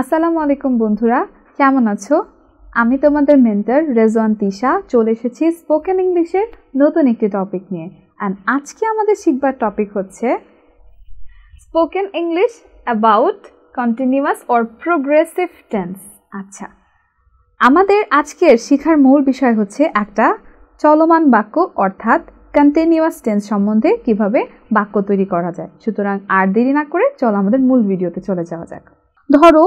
আসসালামু আলাইকুম বন্ধুরা, কেমন আছো? আমি তোমাদের মেন্টর রেজওয়ান তিশা চলে এসেছি স্পোকেন ইংলিশের নতুন একটি টপিক নিয়ে। অ্যান্ড আজকে আমাদের শিখবার টপিক হচ্ছে spoken English about continuous or progressive tense. আচ্ছা, আমাদের আজকের শিখার মূল বিষয় হচ্ছে একটা চলমান বাক্য অর্থাৎ কন্টিনিউয়াস টেন্স সম্বন্ধে কিভাবে বাক্য তৈরি করা যায়। সুতরাং আর দেরি না করে চলো আমাদের মূল ভিডিওতে চলে যাওয়া যাক। ধরো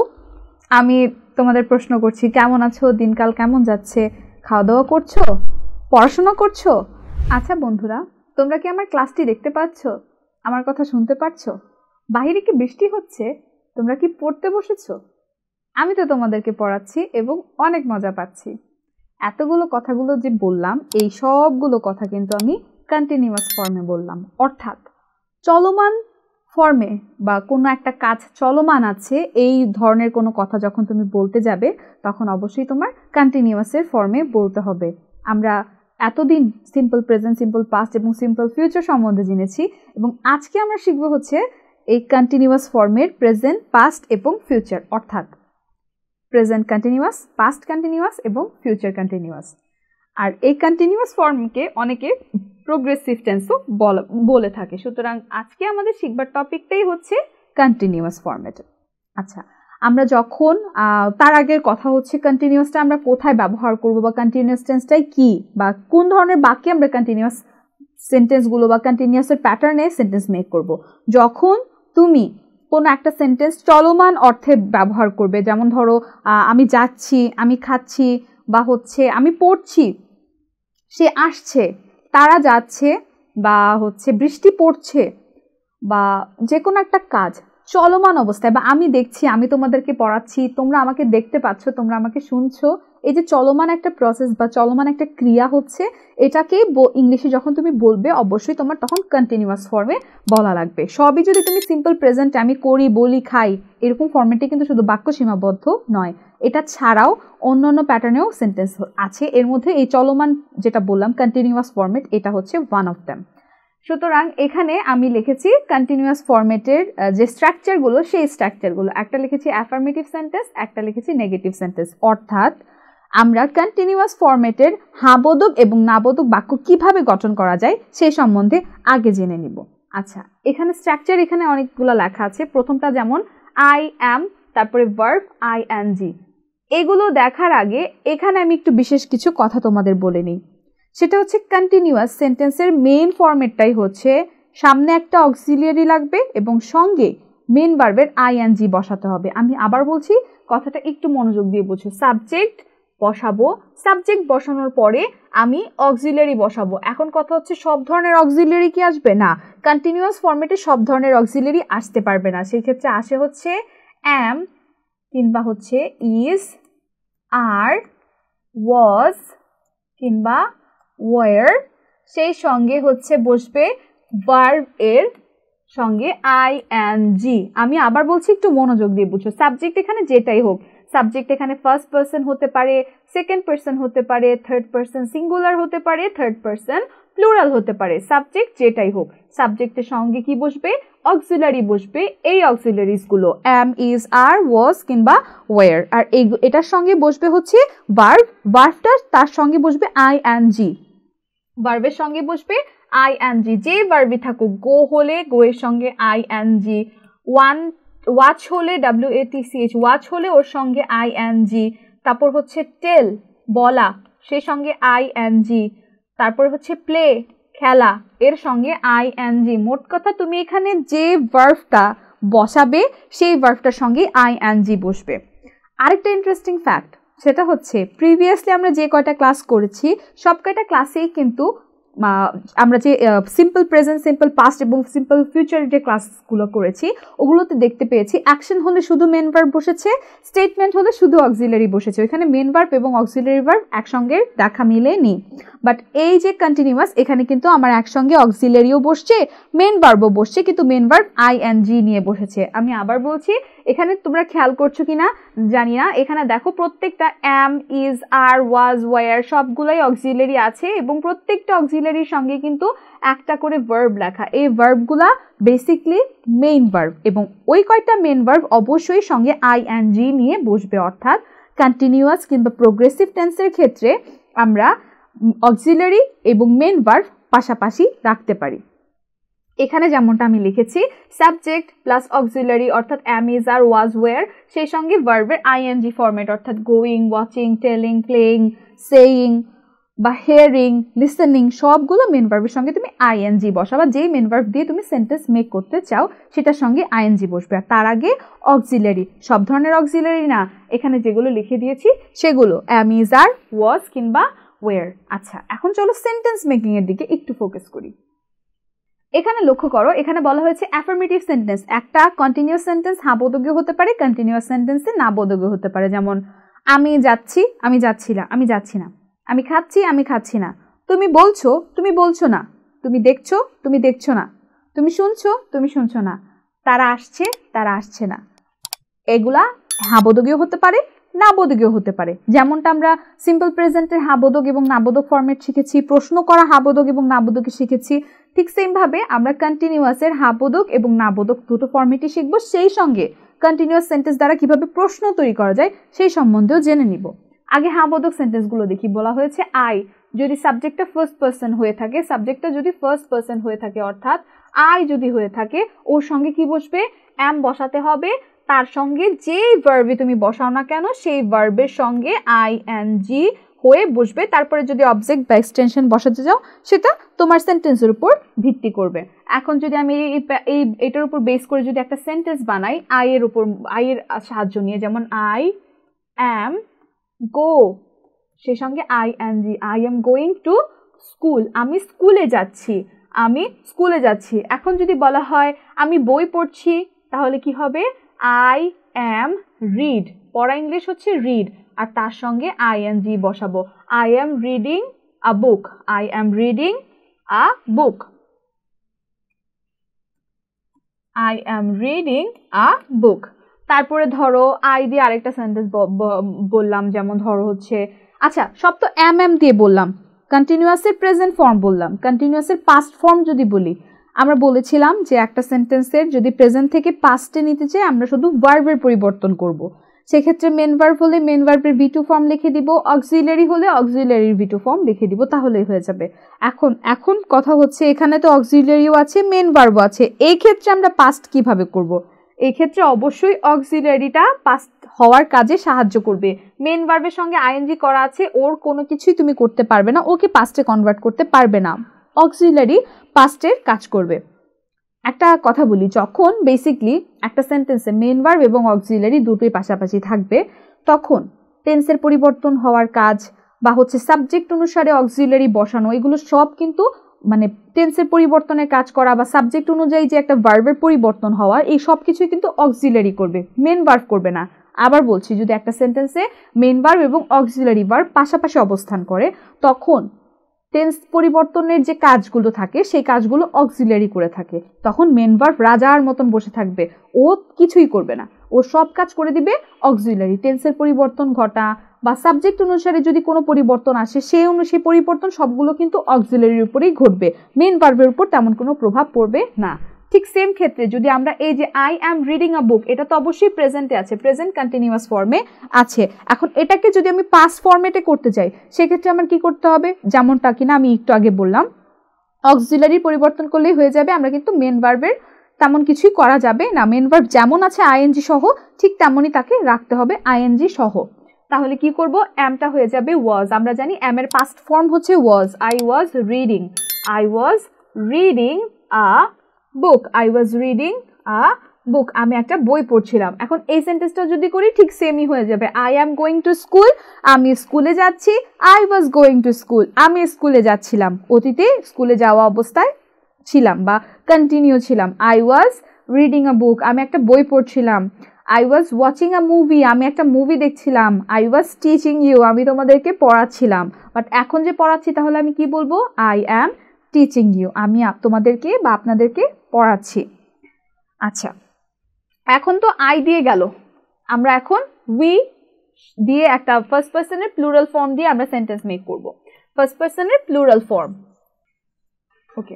আমি তোমাদের প্রশ্ন করছি, কেমন আছো, দিনকাল কেমন যাচ্ছে, খাওয়া দাওয়া করছো, পড়াশোনা করছো? আচ্ছা বন্ধুরা, তোমরা কি আমার ক্লাসটি দেখতে পাচ্ছ? আমার কথা শুনতে পাচ্ছো? বাহিরে কি বৃষ্টি হচ্ছে? তোমরা কি পড়তে বসেছো? আমি তো তোমাদেরকে পড়াচ্ছি এবং অনেক মজা পাচ্ছি। এতগুলো কথাগুলো যে বললাম, এই সবগুলো কথা কিন্তু আমি কন্টিনিউয়াস ফর্মে বললাম, অর্থাৎ চলমান ফর্মে বা কোনো একটা কাজ চলমান আছে এই ধরনের কোনো কথা যখন তুমি বলতে যাবে তখন অবশ্যই তোমার কন্টিনিউয়াসের ফর্মে বলতে হবে। আমরা এতদিন সিম্পল প্রেজেন্ট, সিম্পল পাস্ট এবং সিম্পল ফিউচার সম্বন্ধে জেনেছি এবং আজকে আমরা শিখব হচ্ছে এই কন্টিনিউয়াস ফর্মের প্রেজেন্ট, পাস্ট এবং ফিউচার, অর্থাৎ প্রেজেন্ট কন্টিনিউয়াস, পাস্ট কন্টিনিউয়াস এবং ফিউচার কন্টিনিউয়াস। আর এই কন্টিনিউয়াস ফর্মকে অনেকে প্রোগ্রেসিভ টেন্সও বলে থাকে। সুতরাং আজকে আমাদের শিখবার টপিকটাই হচ্ছে কন্টিনিউয়াস ফর্মেট। আচ্ছা, আমরা যখন তার আগের কথা হচ্ছে কন্টিনিউয়াসটা আমরা কোথায় ব্যবহার করব বা কন্টিনিউয়াস টেন্সটাই কি বা কোন ধরনের বাক্যে আমরা কন্টিনিউয়াস সেন্টেন্সগুলো বা কন্টিনিউয়াসের প্যাটার্নে সেন্টেন্স মেক করব। যখন তুমি কোনো একটা সেন্টেন্স চলমান অর্থে ব্যবহার করবে, যেমন ধরো আমি যাচ্ছি, আমি খাচ্ছি, বা হচ্ছে আমি পড়ছি, সে আসছে, তারা যাচ্ছে, বা হচ্ছে বৃষ্টি পড়ছে, বা যে কোনো একটা কাজ চলমান অবস্থায়, বা আমি দেখছি, আমি তোমাদেরকে পড়াচ্ছি, তোমরা আমাকে দেখতে পাচ্ছ, তোমরা আমাকে শুনছো, এই যে চলমান একটা প্রসেস বা চলমান একটা ক্রিয়া হচ্ছে, এটাকে ইংলিশে যখন তুমি বলবে অবশ্যই তোমার তখন কন্টিনিউয়াস ফর্মে বলা লাগবে। সবই যদি তুমি সিম্পল প্রেজেন্ট, আমি করি, বলি, খাই, এরকম ফর্মেটে কিন্তু শুধু বাক্য সীমাবদ্ধ নয়, এটা ছাড়াও অন্যান্য প্যাটার্নেও সেন্টেন্স আছে। এর মধ্যে এই চলমান যেটা বললাম কন্টিনিউয়াস ফর্মেট, এটা হচ্ছে ওয়ান অফ দ্যাম। সুতরাং এখানে আমি লিখেছি কন্টিনিউয়াস ফর্মেটের যে স্ট্রাকচারগুলো, সেই স্ট্রাকচারগুলো একটা লিখেছি অ্যাফার্মেটিভ সেন্টেন্স, একটা লিখেছি নেগেটিভ সেন্টেন্স। অর্থাৎ আমরা কন্টিনিউয়াস ফর্মেটের হাবোধক এবং নাবোধক বাক্য কিভাবে গঠন করা যায় সেই সম্বন্ধে আগে জেনে নিব। আচ্ছা, এখানে স্ট্রাকচার এখানে অনেকগুলো লেখা আছে। প্রথমটা যেমন আই অ্যাম, তারপরে ভার্ব আইএনজি। এগুলো দেখার আগে এখানে আমি একটু বিশেষ কিছু কথা তোমাদের বলে নিই। সেটা হচ্ছে কন্টিনিউয়াস সেন্টেন্সের মেইন ফরম্যাটটাই হচ্ছে সামনে একটা অক্সিলিয়ারি লাগবে এবং সঙ্গে মেইন ভার্বের আইএনজি বসাতে হবে। আমি আবার বলছি, কথাটা একটু মনোযোগ দিয়ে বুঝো। সাবজেক্ট বসাবো, সাবজেক্ট বসানোর পরে আমি অক্সিলিয়ারি বসাবো। এখন কথা হচ্ছে সব ধরনের অক্সিলিয়ারি কি আসবে? না, কন্টিনিউয়াস ফরম্যাটে সব ধরনের অক্সিলিয়ারি আসতে পারবে না। সেই ক্ষেত্রে আসে হচ্ছে অ্যাম, কিংবা হচ্ছে ইজ, আর, ওয়াজ, কিংবা ওয়ার, সেই সঙ্গে হচ্ছে বসবে ভার্ব এর সঙ্গে আইএনজি। আমি আবার বলছি, একটু মনোযোগ দিয়ে বুঝো। সাবজেক্ট এখানে যেটাই হোক, সাবজেক্ট এখানে ফার্স্ট পারসন হতে পারে, সেকেন্ড পারসন হতে পারে, থার্ড পারসন সিঙ্গুলার হতে পারে, থার্ড পারসন প্লুরাল হতে পারে, সাবজেক্ট যেটাই হোক, সাবজেক্টের সঙ্গে কি বসবে? অক্সিলারি বসবে। এই অক্সিলারিজ গুলো অ্যাম, ইজ, আর, ওয়াজ কিংবা ওয়ার। আর এটার সঙ্গে বসবে হচ্ছে ভার্ব, ভার্বটা তার সঙ্গে বসবে আইএনজি, ভার্বের সঙ্গে বসবে আইএনজি। যে ভার্বই থাকুক, গো হলে গো এর সঙ্গে আইএনজি, ওয়াচ হলে WATCH, ওয়াচ হলে ওর সঙ্গে আইএনজি, তারপর হচ্ছে টেল বলা, সেই সঙ্গে আইএনজি, তারপর হচ্ছে প্লে খেলা, এর সঙ্গে আইএনজি। মোট কথা তুমি এখানে যে ভার্বটা বসাবে সেই ভার্বটার সঙ্গে আইএনজি বসবে। আরেকটা ইন্টারেস্টিং ফ্যাক্ট, সেটা হচ্ছে প্রিভিয়াসলি আমরা যে কয়টা ক্লাস করেছি সব কয়টা ক্লাসেই কিন্তু আমরা যে সিম্পল প্রেজেন্ট, সিম্পল পাস্ট এবং সিম্পল ফিউচার যে ক্লাসগুলো করেছি ওগুলোতে দেখতে পেয়েছি অ্যাকশন হলে শুধু মেন ভার্ব বসেছে, স্টেটমেন্ট হলে শুধু অক্সিলারি বসেছে। এখানে মেন ভার্ব এবং অক্সিলারি ভার্ব একসঙ্গে দেখা মিলেনি। বাট এই যে কন্টিনিউয়াস, এখানে কিন্তু আমার একসঙ্গে অক্সিলারিও বসছে, মেন ভার্বও বসছে, কিন্তু মেন ভার্ব আইএনজি নিয়ে বসেছে। আমি আবার বলছি, এখানে তোমরা খেয়াল করছো কিনা জানি না, এখানে দেখো প্রত্যেকটা am, is, are, was, were সবগুলাই অক্সিলারি আছে এবং প্রত্যেকটা অক্সিলারির সঙ্গে কিন্তু একটা করে ভার্ব লেখা। এই ভার্বগুলা বেসিকলি মেইন ভার্ব এবং ওই কয়টা মেইন ভার্ব অবশ্যই সঙ্গে ing নিয়ে বসবে, অর্থাৎ কন্টিনিউয়াস কিংবা প্রোগ্রেসিভ টেন্সের ক্ষেত্রে আমরা অক্সিলারি এবং মেইন ভার্ব পাশাপাশি রাখতে পারি। এখানে যেমনটা আমি লিখেছি সাবজেক্ট প্লাস অক্সিলারি অর্থাৎ am, is, are, was, were, সেই সঙ্গে ভার্বের ing ফরম্যাট অর্থাৎ going, watching, telling, playing, saying বা হিয়ারিং, লিসেনিং সবগুলো মেন ভার্বের সঙ্গে তুমি ing বসাবা। যেই মেন ভার্ব দিয়ে তুমি সেন্টেন্স মেক করতে চাও সেটার সঙ্গে ing বসবে। আর তার আগে অক্সিলারি, সব ধরনের অক্সিলারি না, এখানে যেগুলো লিখে দিয়েছি সেগুলো am, is, are, was কিংবা were। আচ্ছা, এখন চলো সেন্টেন্স মেকিং এর দিকে একটু ফোকাস করি। এখানে লক্ষ্য করো, এখানে বলা হয়েছে অ্যাফার্মেটিভ সেন্টেন্স। একটা কন্টিনিউয়াস সেন্টেন্স হ্যাঁ বোধগম্য হতে পারে, কন্টিনিউয়াস সেন্টেন্সে না বোধগম্য হতে পারে। যেমন আমি যাচ্ছি, আমি যাচ্ছি না, আমি যাচ্ছি না। আমি খাচ্ছি, আমি খাচ্ছি না। তুমি বলছো, তুমি বলছো না। তুমি দেখছো, তুমি দেখছো না। তুমি শুনছো, তুমি শুনছো না। তারা আসছে, তারা আসছে না। এগুলা হ্যাঁ বোধগম্য হতে পারে, না বোধগম্য হতে পারে। যেমনটা আমরা সিম্পল প্রেজেন্টের হ্যাঁ বোধক এবং না বোধক ফরম্যাট শিখেছি, প্রশ্ন করা হ্যাঁ বোধক এবং না বোধক শিখেছি, ঠিক সেম ভাবে আমরা কন্টিনিউয়াসের হ্যাঁ বোধক এবং না বোধক দুটো ফরম্যাটই শিখবো। সেই সঙ্গে কন্টিনিউয়াস সেন্টেন্স দ্বারা কিভাবে প্রশ্ন তৈরি করা যায় সেই সম্বন্ধেও জেনে নিব। আগে হ্যাঁ বোধক সেন্টেন্সগুলো দেখি। বলা হয়েছে আই, যদি সাবজেক্টটা ফার্স্ট পারসন হয়ে থাকে, সাবজেক্টটা যদি ফার্স্ট পারসন হয়ে থাকে অর্থাৎ আই যদি হয়ে থাকে, ওর সঙ্গে কি বসবে? অ্যাম বসাতে হবে। তার সঙ্গে যেই ভার্বে তুমি বসাও না কেন সেই ভার্বের সঙ্গে ing হয়ে বসবে। তারপরে যদি অবজেক্ট বা এক্সটেনশন বসাতে যাও সেটা তোমার সেন্টেন্সের উপর ভিত্তি করবে। এখন যদি আমি এটার উপর বেস করে যদি একটা সেন্টেন্স বানাই আই এর উপর, আই এর সাহায্য নিয়ে, যেমন আই অ্যাম গো, সেই সঙ্গে ing, I am going to school, আমি স্কুলে যাচ্ছি, আমি স্কুলে যাচ্ছি। এখন যদি বলা হয় আমি বই পড়ছি, তাহলে কি হবে? আই অ্যাম রিড, পড়া ইংলিশ হচ্ছে রিড, আর তার সঙ্গে ing বসাবো। I am reading a book, I am reading a book, I am reading a book. তারপরে ধরো আই দিয়ে আরেকটা সেন্টেন্স বললাম, যেমন ধরো হচ্ছে, আচ্ছা সব তো এম দিয়ে বললাম, কন্টিনিউয়াসের প্রেজেন্ট ফর্ম বললাম, কন্টিনিউয়াসের পাস্ট ফর্ম যদি বলি, আমরা বলেছিলাম যে একটা সেন্টেন্সের যদি প্রেজেন্ট থেকে পাস্টে নিতে চাই আমরা শুধু ভার্বের পরিবর্তন করব। সেক্ষেত্রে মেন ভার্ব হলে মেন ভার্বের V2 ফর্ম লিখে দিব, অক্সিলারি হলে অক্সিলারির V2 ফর্ম লিখে দিব, তাহলেই হয়ে যাবে। এখন কথা হচ্ছে এখানে তো অক্সিলারিও আছে, মেন ভার্বও আছে, এই ক্ষেত্রে আমরা পাস্ট কিভাবে করব? এই ক্ষেত্রে অবশ্যই অক্সিলারিটা পাস্ট হওয়ার কাজে সাহায্য করবে। মেন ভার্বের সঙ্গে ing করা আছে, ওর কোনো কিছুই তুমি করতে পারবে না, ওকে পাস্টে কনভার্ট করতে পারবে না, অক্সিলারি পাস্টের কাজ করবে। একটা কথা বলি, যখন বেসিকলি একটা সেন্টেন্সে মেন ভার্ব এবং অক্সিলারি দুটোই পাশাপাশি থাকবে তখন টেন্সের পরিবর্তন হওয়ার কাজ বা হচ্ছে সাবজেক্ট অনুসারে অক্সিলারি বসানো, এগুলো সব কিন্তু মানে টেন্সের পরিবর্তনের কাজ করা বা সাবজেক্ট অনুযায়ী যে একটা ভার্বের পরিবর্তন হওয়া, এই সব কিছুই কিন্তু অক্সিলারি করবে, মেন ভার্ব করবে না। আবার বলছি, যদি একটা সেন্টেন্সে মেন ভার্ব এবং অক্সিলারি ভার্ব পাশাপাশি অবস্থান করে তখন টেন্স পরিবর্তনের যে কাজগুলো থাকে সেই কাজগুলো অক্সিলারি করে থাকে, তখন মেন ভার্ব রাজার মতন বসে থাকবে, ও কিছুই করবে না, ও সব কাজ করে দিবে অক্সিলারি। টেন্সের পরিবর্তন ঘটা বা সাবজেক্ট অনুসারে যদি কোনো পরিবর্তন আসে সেই পরিবর্তন সবগুলো কিন্তু অক্সিলারির উপরেই ঘটবে, মেন ভার্বের উপর তেমন কোনো প্রভাব পড়বে না। ঠিক সেম ক্ষেত্রে যদি আমরা এই যে I am reading a book, এটা তো অবশ্যই প্রেজেন্টে আছে, প্রেজেন্ট কন্টিনিউয়াস ফর্মে আছে। এখন এটাকে যদি আমি পাস্ট ফর্মেটে করতে চাই সেক্ষেত্রে আমার কি করতে হবে? যেমনটা কিনা আমি একটু আগে বললাম, অক্সিলারি পরিবর্তন করলেই হয়ে যাবে, আমরা কিন্তু মেন ভার্বের তেমন কিছুই করা যাবে না। মেন ভার্ব যেমন আছে ing সহ ঠিক তেমনই তাকে রাখতে হবে ing সহ। তাহলে কি করব? অ্যামটা হয়ে যাবে ওয়াজ। আমরা জানি অ্যাম এর পাস্ট ফর্ম হচ্ছে was. I was reading, I was reading a book, I was reading a book, আমি একটা বই পড়ছিলাম। এখন এই সেন্টেন্সটা যদি করি ঠিক সেমই হয়ে যাবে। I am going to school, আমি স্কুলে যাচ্ছি। I was going to school, আমি স্কুলে যাচ্ছিলাম, অতীতে স্কুলে যাওয়া অবস্থায় ছিলাম বা কন্টিনিউ ছিলাম। I was reading a book, আমি একটা বই পড়ছিলাম। I was watching a movie, আমি একটা মুভি দেখছিলাম। আই ওয়াজ টিচিং ইউ, আমি তোমাদেরকে পড়াচ্ছিলাম। বাট এখন যে পড়াচ্ছি তাহলে আমি কি বলবো? আই অ্যাম টিচিং ইউ, আমি তোমাদেরকে বা আপনাদেরকে পড়াচ্ছি। আচ্ছা, এখন তো আই দিয়ে গেল, আমরা এখন উই দিয়ে একটা ফার্স্ট পার্সনের প্লুরাল ফর্ম দিয়ে আমরা সেন্টেন্স মেক করব। ফার্স্ট পার্সনের প্লুরাল ফর্ম। ওকে,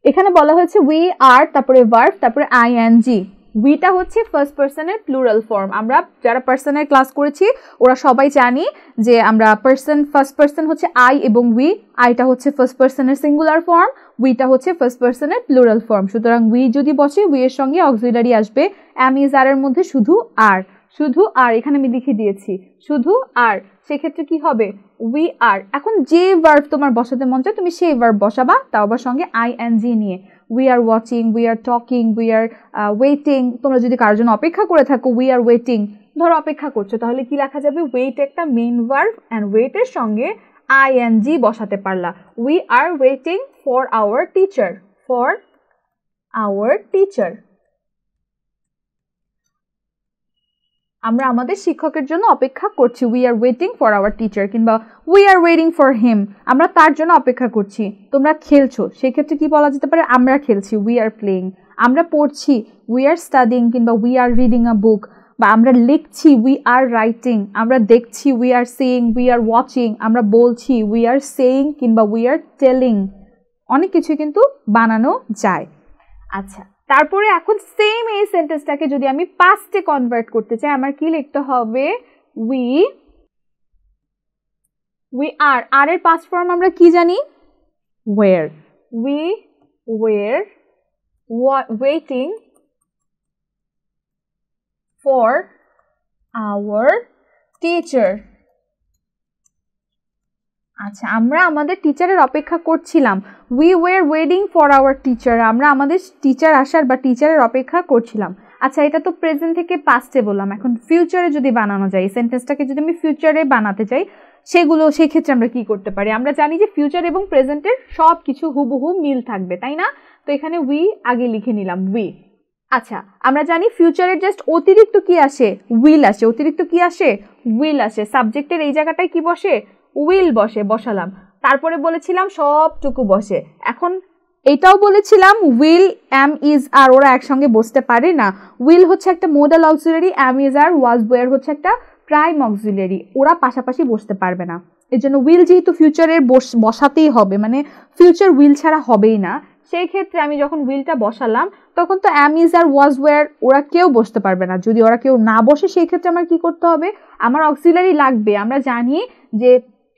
এখানে বলা হয়েছে উই আর, তারপরে ভার্ব, তারপরে আইএনজি। উইটা হচ্ছে ফার্স্ট পার্সনের প্লুরাল ফর্ম। আমরা যারা পার্সনের ক্লাস করেছি ওরা সবাই জানি যে আমরা ফার্স্ট পার্সন হচ্ছে আই এবং উই, আইটা হচ্ছে ফার্স্ট পার্সনের সিঙ্গুলার ফর্ম, উইটা হচ্ছে ফার্স্ট পার্সনের প্লুরাল ফর্ম। সুতরাং উই যদি বসে উই এর সঙ্গে অক্সিলারি আসবে অ্যাম ইজ আর এর মধ্যে শুধু আর, শুধু আর, এখানে আমি লিখে দিয়েছি শুধু আর, সেক্ষেত্রে কি হবে উই আর। এখন যে ভার্ব তোমার বসাতে মন চায় তুমি সেই ভার্ব বসাবা, তাও আবার সঙ্গে আইএনজি নিয়ে। We are watching, we are talking, we are waiting. তোমরা যদি কারোর জন্য অপেক্ষা করে থাকো উই আর ওয়েটিং, ধরো অপেক্ষা করছো, তাহলে কি লেখা যাবে ওয়েট একটা মেইন ভার্ব অ্যান্ড ওয়েটের সঙ্গে আইএনজি বসাতে পারলা। We are waiting for our teacher, for our teacher. আমরা আমাদের শিক্ষকের জন্য অপেক্ষা করছি, we are waiting for our teacher, কিংবা we are waiting for him, আমরা তার জন্য অপেক্ষা করছি। তোমরা খেলছো, সেক্ষেত্রে কি বলা যেতে পারে আমরা খেলছি, উই আর প্লেইং। আমরা পড়ছি, উই আর স্টাডিং, কিংবা উই আর রিডিং আ বুক। বা আমরা লিখছি, উই আর রাইটিং। আমরা দেখছি, we are seeing, we are watching. আমরা বলছি, উই আর সেইং, কিংবা উই আর টেলিং। অনেক কিছু কিন্তু বানানো যায়। আচ্ছা, তারপরে এখন সেম এই সেন্টেন্সটাকে যদি আমি পাস্টে কনভার্ট করতে চাই, আমার কি লিখতে হবে উই আর, আর এর পাস্ট ফর্ম আমরা কি জানি were. We were waiting for our teacher. আচ্ছা, আমরা আমাদের টিচারের অপেক্ষা করছিলাম, we were waiting for our teacher. আমরা আমাদের টিচার আসার বা টিচারের অপেক্ষা করছিলাম। আচ্ছা, এটা তো প্রেজেন্ট থেকে পাস্টে বললাম। এখন ফিউচারে যদি বানানো যায়, এই সেন্টেন্সটাকে যদি আমি ফিউচারে বানাতে চাই, সেই ক্ষেত্রে আমরা কি করতে পারি? আমরা জানি যে ফিউচার এবং প্রেজেন্টের সব কিছু হুবহু মিল থাকবে, তাই না? তো এখানে উই আগে লিখে নিলাম, উই। আচ্ছা, আমরা জানি ফিউচারের জাস্ট অতিরিক্ত কি আসে, উইল আসে। অতিরিক্ত কি আসে, উইল আসে। সাবজেক্টের এই জায়গাটায় কি বসে, উইল বসে, বসালাম। তারপরে বলেছিলাম সবটুকু বসে। এখন এটাও বলেছিলাম উইল, অ্যাম, ইজ, আর ওরা একসঙ্গে বসতে পারে না। উইল হচ্ছে একটা modal auxiliary, am, is, are, was, were হচ্ছে একটা প্রাইম অক্সিলারি। ওরা পাশাপাশি বসতে পারবে না। এর জন্য উইল যেহেতু ফিউচারের বসাতেই হবে, মানে ফিউচার উইল ছাড়া হবেই না, সেই ক্ষেত্রে আমি যখন উইলটা বসালাম তখন তো অ্যাম, ইজ, আর, ওয়াজ, ওয়্যার ওরা কেউ বসতে পারবে না। যদি ওরা কেউ না বসে সেই ক্ষেত্রে আমার কি করতে হবে, আমার অক্সিলারি লাগবে। আমরা জানি যে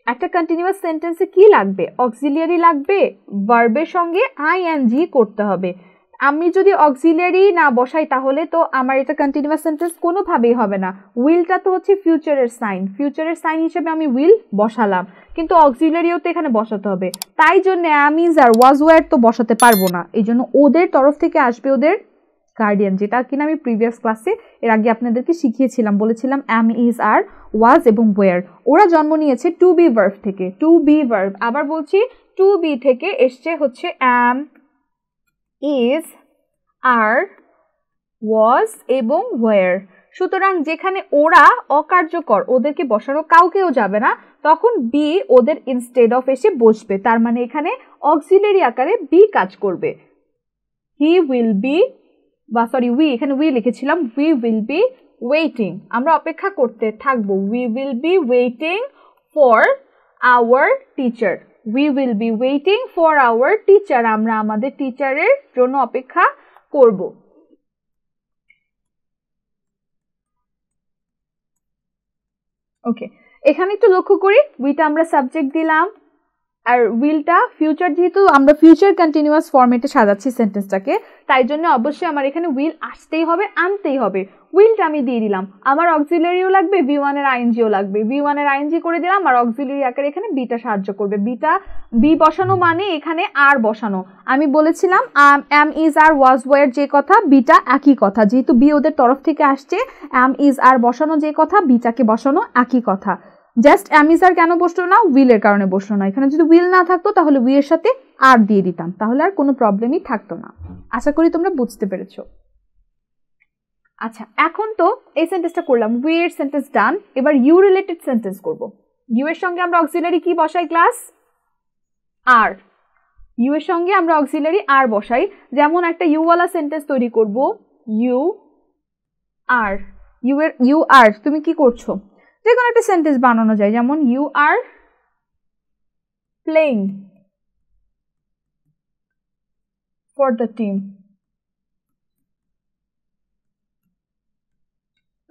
একটা কন্টিনিউয়াস সেন্টেন্সে কি লাগবে, অক্সিলিয়ারি লাগবে, ভার্বের সঙ্গে আইএনজি করতে হবে। আমি যদি অক্সিলিয়ারি না বসাই তাহলে তো আমার এটা কন্টিনিউয়াস সেন্টেন্স কোনোভাবেই হবে না। উইলটা তো হচ্ছে ফিউচারের সাইন, ফিউচারের সাইন হিসেবে আমি উইল বসালাম, কিন্তু অক্সিলিয়ারিও তো এখানে বসাতে হবে। তাই জন্য অ্যাম, ইজ, আর, ওয়াজ, ওয়্যার তো বসাতে পারবো না। এই জন্য ওদের তরফ থেকে আসবে ওদের গার্ডিয়ান, যেটা কিনা আমি প্রিভিয়াস ক্লাসে এর আগে আপনাদেরকে শিখিয়েছিলাম। বলেছিলাম অ্যাম, ইজ, আর, ওয়াজ এবং ওয়্যার ওরা জন্ম নিয়েছে টু বি ভার্ব থেকে। টু বি ভার্ব, আবার বলছি টু বি থেকে এসছে হচ্ছে অ্যাম, ইজ, আর, ওয়াজ এবং ওয়্যার। সুতরাং যেখানে ওরা অকার্যকর, ওদেরকে বসানো কাউকেও যাবে না, তখন বি ওদের ইনস্টেড অফ এসে বসবে। তার মানে এখানে অক্সিলারি আকারে বি কাজ করবে। হি উইল বি, বা সরি উই, এখানে উই লিখেছিলাম, উই উইল বি ওয়েটিং, আমরা অপেক্ষা করতে থাকবো। We will be waiting for our teacher, we will be waiting for our teacher, আমরা আমাদের টিচারের জন্য অপেক্ষা করব। ওকে, এখানে একটু লক্ষ্য করি, উইটা আমরা সাবজেক্ট দিলাম, আর উইলটা ফিউচার, যেহেতু আমরা ফিউচার কন্টিনিউয়াস ফরম্যাটে সাজাচ্ছি সেন্টেন্সটাকে, তাই জন্য অবশ্যই আমার এখানে উইল আসতেই হবে, আনতেই হবে। উইলটা আমি দিয়ে দিলাম, আমার অক্সিলারিও লাগবে, ভি ওয়ানের আইএনজিও লাগবে। ভি ওয়ানের আইএনজি করে দিলাম, আর অক্সিলারি আকারে এখানে বিটা সাহায্য করবে। বি বসানো মানে এখানে আর বসানো। আমি বলেছিলাম অ্যাম, ইজ, আর, ওয়াজ, ওয়্যার যে কথা, বিটা একই কথা। যেহেতু বি ওদের তরফ থেকে আসছে, অ্যাম, ইজ, আর বসানো যে কথা, বিটাকে বসানো একই কথা। জাস্ট অ্যাম, ইজ, আর কেন বসলো না, উইলের কারণে বসলো না। এখানে যদি উইল না থাকতো তাহলে উই এর সাথে আর দিয়ে দিতাম, তাহলে আর কোনো প্রবলেমই থাকতো না। আশা করি তোমরা বুঝতে পেরেছো। আচ্ছা, এখন তো এই সেন্টেন্সটা করলাম, উই এর সেন্টেন্স ডান। এবার ইউ রিলেটেড সেন্টেন্স করব। ইউ এর সঙ্গে আমরা অক্সিলারি কি বসাই ক্লাস, আর। ইউ এর সঙ্গে আমরা অক্সিলারি আর বসাই। যেমন একটা ইউ ওয়ালা সেন্টেন্স তৈরি করব, ইউ আর ইউ আর তুমি কি করছো, যে কোনো একটা সেন্টেন্স বানানো যায়, যেমন you are playing for the team,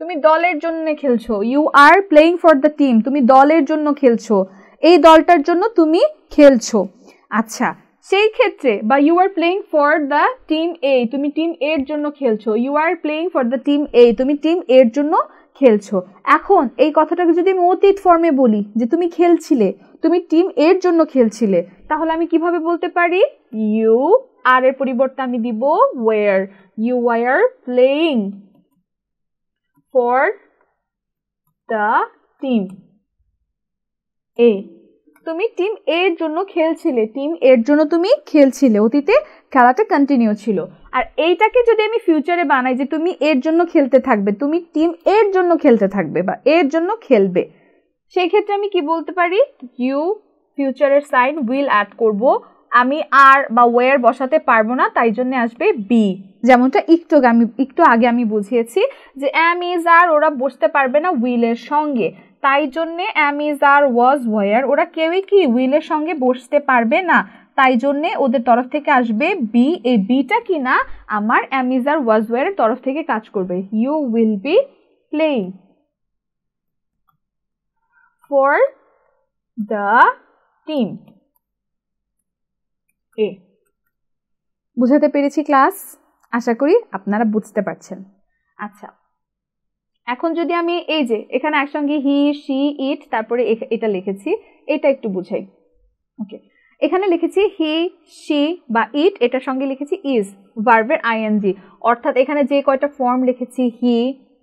তুমি দলের জন্য খেলছো। You are playing for the team, তুমি দলের জন্য খেলছো, এই দলটার জন্য তুমি খেলছো। আচ্ছা, সেই ক্ষেত্রে বা you are playing for the team A, তুমি টিম এর জন্য খেলছো। You are playing for the team A, তুমি টিম এর জন্য খেলছো। এখন এই কথাটাকে যদি আমি অতীত ফর্মে বলি যে তুমি খেলছিলে, তুমি টিম এর জন্য খেলছিলে, তাহলে আমি কিভাবে বলতে পারি? ইউ আর এর পরিবর্তে আমি দিব were. You were playing for the team A, তুমি টিম এর জন্য খেলছিলে, টিম এর জন্য তুমি খেলছিলে, অতীতে খেলাটা কন্টিনিউ ছিল। আর এইটাকে যদি আমি ফিউচারে বানাই যে তুমি এর জন্য খেলতে থাকবে, তুমি টিম এর জন্য খেলতে থাকবে বা এর জন্য খেলবে, সেই ক্ষেত্রে আমি কি বলতে পারি? ইউ ফিউচারের সাইন উইল অ্যাড করব, আমি আর বা ওয়ার বসাতে পারবো না, তাই জন্য আসবে বি। যেমনটা একটু আগে আমি বুঝিয়েছি যে অ্যাম ইজ আর ওরা বসতে পারবে না উইলের সঙ্গে, তাই জন্যে অ্যাম ইজ আর ওয়াজ ওয়ার, ওরা কেউই কি উইলের সঙ্গে বসতে পারবে না, তাই জন্যে ওদের তরফ থেকে আসবে বি। এই বিটা কি না আমার অ্যাম ইজ আর ওয়াজ ওয়ারের তরফ থেকে কাজ করবে। You will be playing for the team A. বুঝাতে পেরেছি ক্লাস? আশা করি আপনারা বুঝতে পারছেন। আচ্ছা, এখন যদি আমি এই যে এখানে একসঙ্গে হি, শি, ইট, তারপরে এটা লিখেছি, এটা একটু বুঝাই। ওকে, এখানে লিখেছি হি, শি বা ইট, এটার সঙ্গে লিখেছি ইজ, ভার্বের আইএনজি, অর্থাৎ এখানে যে কয়টা ফর্ম লিখেছি হি,